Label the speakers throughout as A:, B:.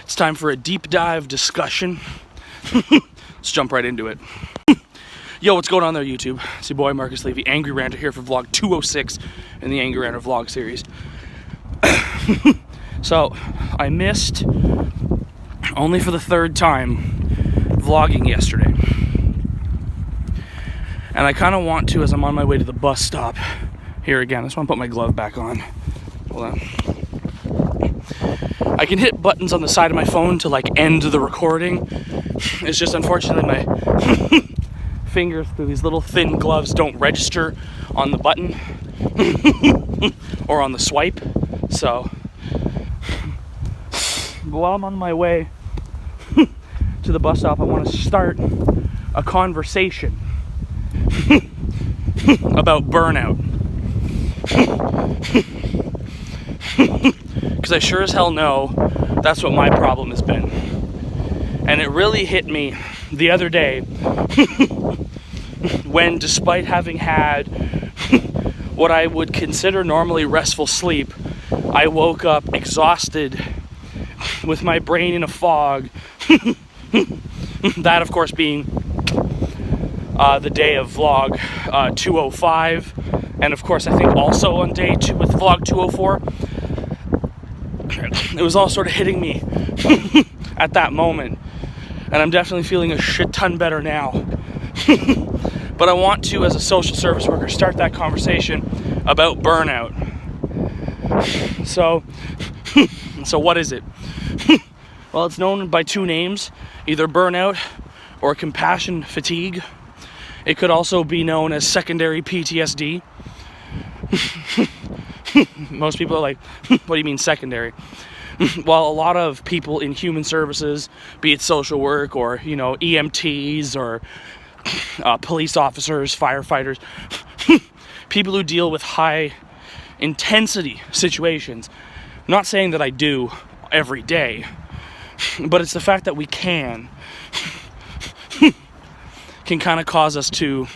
A: It's time for a deep dive discussion. Let's jump right into it. Yo, what's going on there, YouTube? It's your boy Marcus Levy, Angry Ranter, here for vlog 206 in the Angry Ranter vlog series. So, I missed, only for the third time, vlogging yesterday. And I kind of want to, as I'm on my way to the bus stop, here again, I just want to put my glove back on. Hold on. I can hit buttons on the side of my phone to like end the recording. It's just unfortunately my fingers through these little thin gloves don't register on the button or on the swipe. So while I'm on my way to the bus stop, I want to start a conversation about burnout. Because I sure as hell know that's what my problem has been. And it really hit me the other day when, despite having had what I would consider normally restful sleep, I woke up exhausted with my brain in a fog. That, of course, being the day of vlog 205, and of course I think also on day 2 with vlog 204. It was all sort of hitting me at that moment, and I'm definitely feeling a shit ton better now. But I want to, as a social service worker, start that conversation about burnout. So what is it? Well, it's known by two names, either burnout or compassion fatigue. It could also be known as secondary PTSD. Most people are like, what do you mean secondary? Well, a lot of people in human services, be it social work or, EMTs or police officers, firefighters, people who deal with high intensity situations. I'm not saying that I do every day, but it's the fact that we can kind of cause us to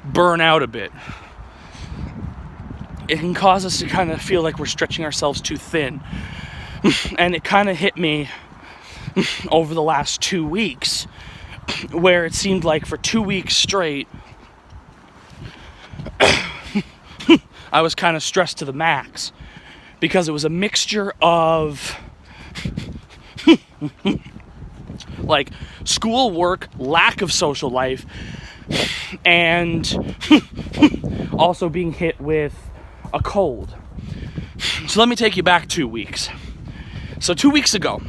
A: burn out a bit. It can cause us to kind of feel like we're stretching ourselves too thin. And it kind of hit me over the last 2 weeks, where it seemed like for 2 weeks straight, I was kind of stressed to the max, because it was a mixture of like school work, lack of social life, and also being hit with a cold. So let me take you back 2 weeks. So 2 weeks ago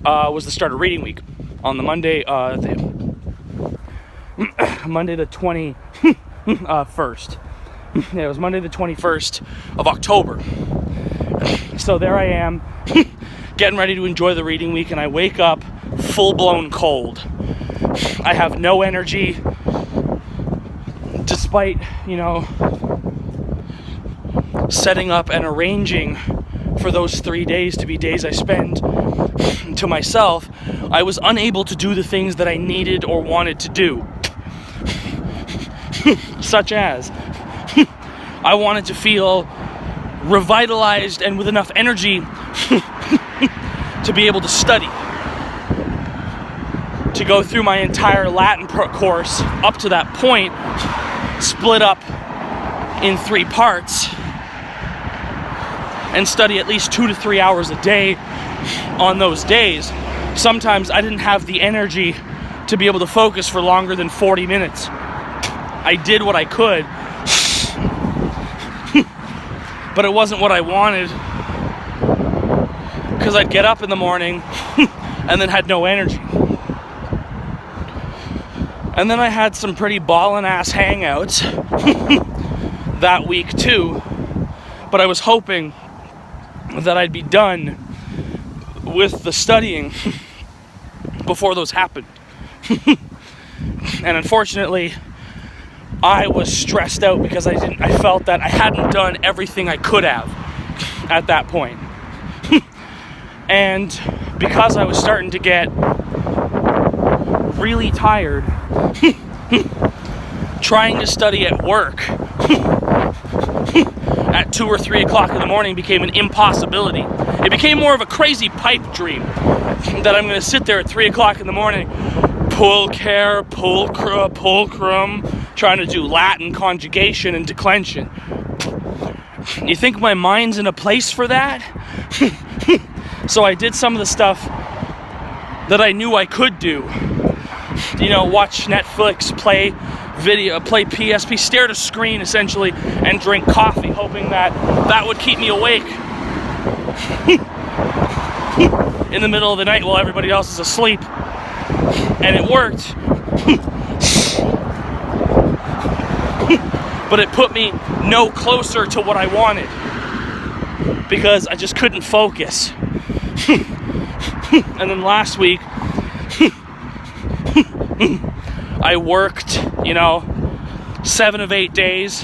A: was the start of reading week on the Monday, Monday the 21st. Yeah, it was Monday the 21st of October. So there I am, getting ready to enjoy the reading week, and I wake up full-blown cold. I have no energy, despite, setting up and arranging for those 3 days to be days I spend to myself. I was unable to do the things that I needed or wanted to do. Such as, I wanted to feel revitalized and with enough energy to be able to study, to go through my entire Latin course up to that point, split up in 3 parts, and study at least 2 to 3 hours a day on those days. Sometimes I didn't have the energy to be able to focus for longer than 40 minutes. I did what I could, but it wasn't what I wanted, because I'd get up in the morning and then had no energy. And then I had some pretty ballin' ass hangouts that week too, but I was hoping that I'd be done with the studying before those happened. And unfortunately, I was stressed out because I felt that I hadn't done everything I could have at that point. And because I was starting to get really tired trying to study at work at 2 or 3 o'clock in the morning became an impossibility. It became more of a crazy pipe dream that I'm going to sit there at 3 o'clock in the morning, pulcher, pulcrum, trying to do Latin conjugation and declension. You think my mind's in a place for that? So I did some of the stuff that I knew I could do. You know, watch Netflix, play PSP, stare at a screen essentially, and drink coffee, hoping that that would keep me awake in the middle of the night while everybody else is asleep. And it worked. But it put me no closer to what I wanted because I just couldn't focus. And then last week I worked, 7 of 8 days,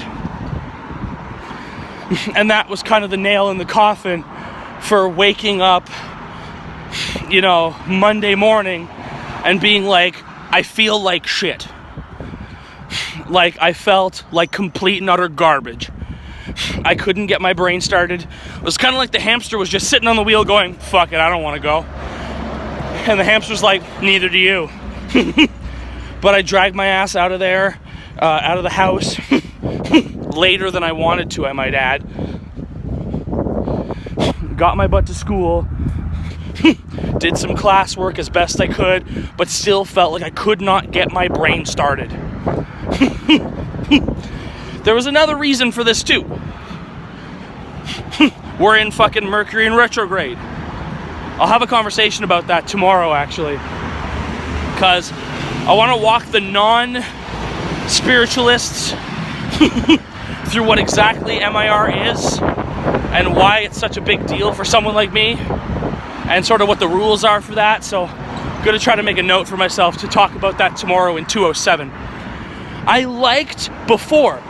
A: and that was kind of the nail in the coffin for waking up, Monday morning and being like, I feel like shit. Like, I felt like complete and utter garbage. I couldn't get my brain started. It was kind of like the hamster was just sitting on the wheel going, fuck it, I don't want to go. And the hamster's like, neither do you. But I dragged my ass out of there, out of the house, later than I wanted to, I might add. Got my butt to school, did some classwork as best I could, but still felt like I could not get my brain started. There was another reason for this too. We're in fucking Mercury in retrograde. I'll have a conversation about that tomorrow, actually, because I want to walk the non-spiritualists through what exactly MIR is and why it's such a big deal for someone like me, and sort of what the rules are for that. So I'm going to try to make a note for myself to talk about that tomorrow in 207. I liked before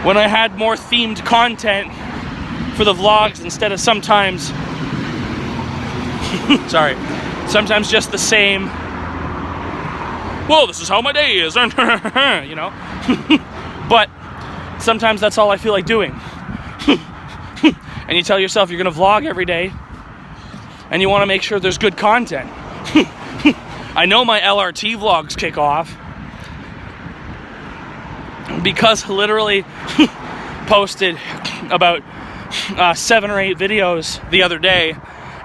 A: when I had more themed content for the vlogs instead of sometimes sometimes just the same, well, this is how my day is, but sometimes that's all I feel like doing. And you tell yourself you're going to vlog every day and you want to make sure there's good content. I know my LRT vlogs kick off because literally posted about 7 or 8 videos the other day,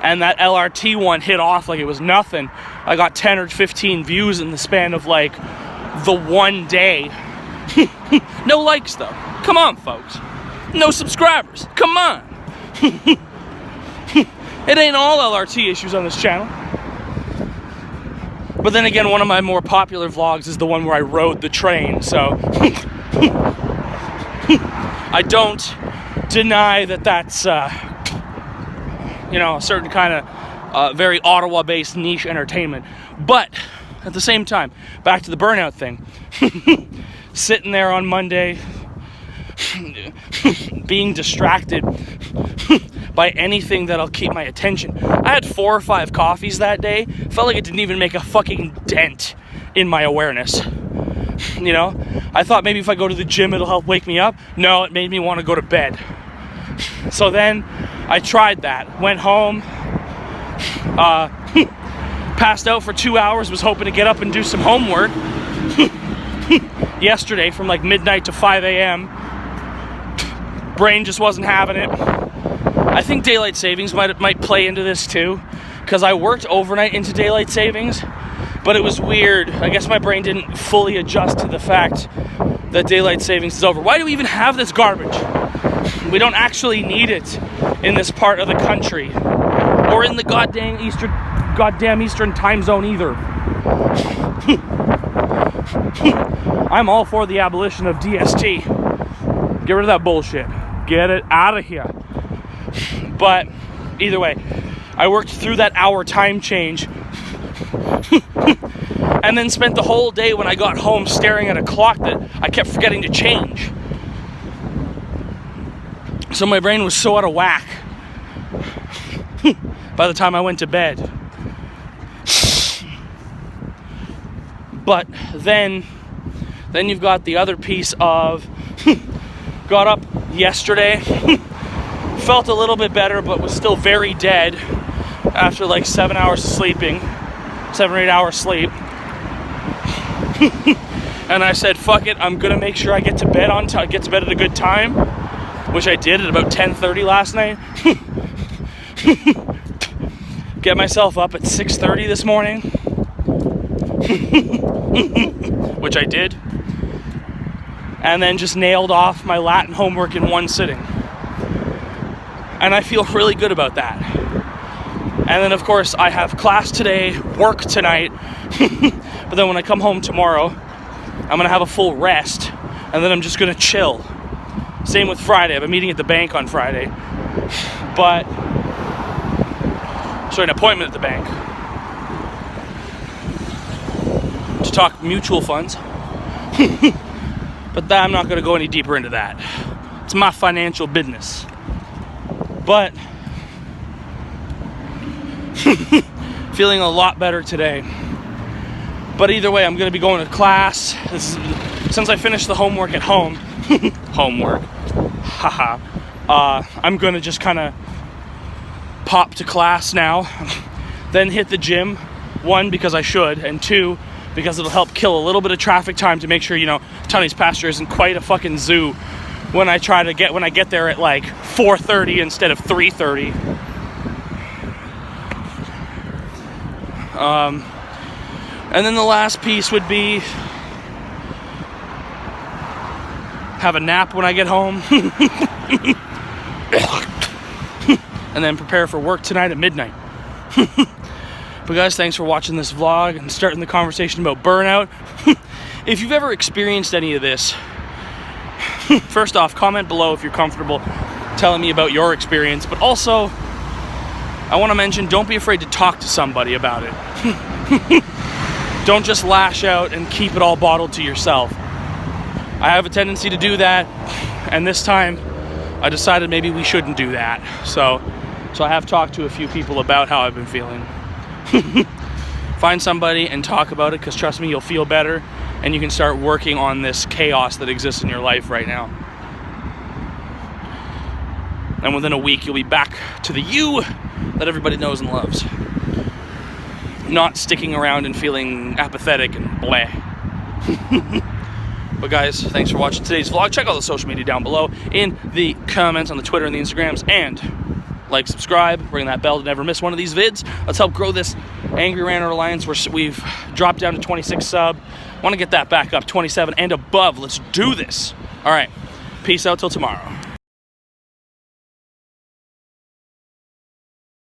A: and that LRT one hit off like it was nothing. I got 10 or 15 views in the span of like the one day. No likes though. Come on, folks. No subscribers. Come on. It ain't all LRT issues on this channel. But then again, one of my more popular vlogs is the one where I rode the train, so I don't deny that that's, a certain kind of very Ottawa-based niche entertainment. But at the same time, back to the burnout thing. Sitting there on Monday, being distracted by anything that'll keep my attention. I had 4 or 5 coffees that day. Felt like it didn't even make a fucking dent in my awareness. I thought maybe if I go to the gym it'll help wake me up. No, it made me want to go to bed. So then I tried that. Went home, passed out for 2 hours, was hoping to get up and do some homework. Yesterday from like midnight to 5 a.m. Brain just wasn't having it. I think daylight savings might play into this too, because I worked overnight into daylight savings, but it was weird. I guess my brain didn't fully adjust to the fact that daylight savings is over. Why do we even have this garbage? We don't actually need it in this part of the country, or in the goddamn Eastern time zone either. I'm all for the abolition of DST. Get rid of that bullshit. Get it out of here. But either way, I worked through that hour time change and then spent the whole day when I got home staring at a clock that I kept forgetting to change. So my brain was so out of whack by the time I went to bed. But then you've got the other piece of got up yesterday. Felt a little bit better, but was still very dead after like 7 hours of sleeping, 7 or 8 hours sleep. And I said, fuck it, I'm gonna make sure I get to bed get to bed at a good time, which I did at about 10:30 last night. Get myself up at 6:30 this morning, which I did, and then just nailed off my Latin homework in one sitting. And I feel really good about that. And then of course I have class today, work tonight, but then when I come home tomorrow, I'm gonna have a full rest, and then I'm just gonna chill. Same with Friday. I have a meeting at the bank on Friday, an appointment at the bank to talk mutual funds. But I'm not gonna go any deeper into that. It's my financial business. But feeling a lot better today. But either way, I'm going to be going to class. Since I finished the homework at home, I'm going to just kind of pop to class now, then hit the gym, 1, because I should, and 2, because it'll help kill a little bit of traffic time to make sure, Tunney's pasture isn't quite a fucking zoo when I get there at like 4:30 instead of 3:30. And then the last piece would be have a nap when I get home. And then prepare for work tonight at midnight. But guys, thanks for watching this vlog and starting the conversation about burnout. If you've ever experienced any of this, first off, comment below if you're comfortable telling me about your experience. But also, I want to mention, don't be afraid to talk to somebody about it. Don't just lash out and keep it all bottled to yourself. I have a tendency to do that, and this time I decided maybe we shouldn't do that. So I have talked to a few people about how I've been feeling. Find somebody and talk about it, because trust me, you'll feel better, and you can start working on this chaos that exists in your life right now. And within a week, you'll be back to the you that everybody knows and loves. Not sticking around and feeling apathetic and bleh. But guys, thanks for watching today's vlog. Check out the social media down below in the comments on the Twitter and the Instagrams, and like, subscribe, ring that bell to never miss one of these vids. Let's help grow this Angry Ranter Alliance. We've dropped down to 26 sub. Want to get that back up, 27 and above. Let's do this. All right, peace out till tomorrow.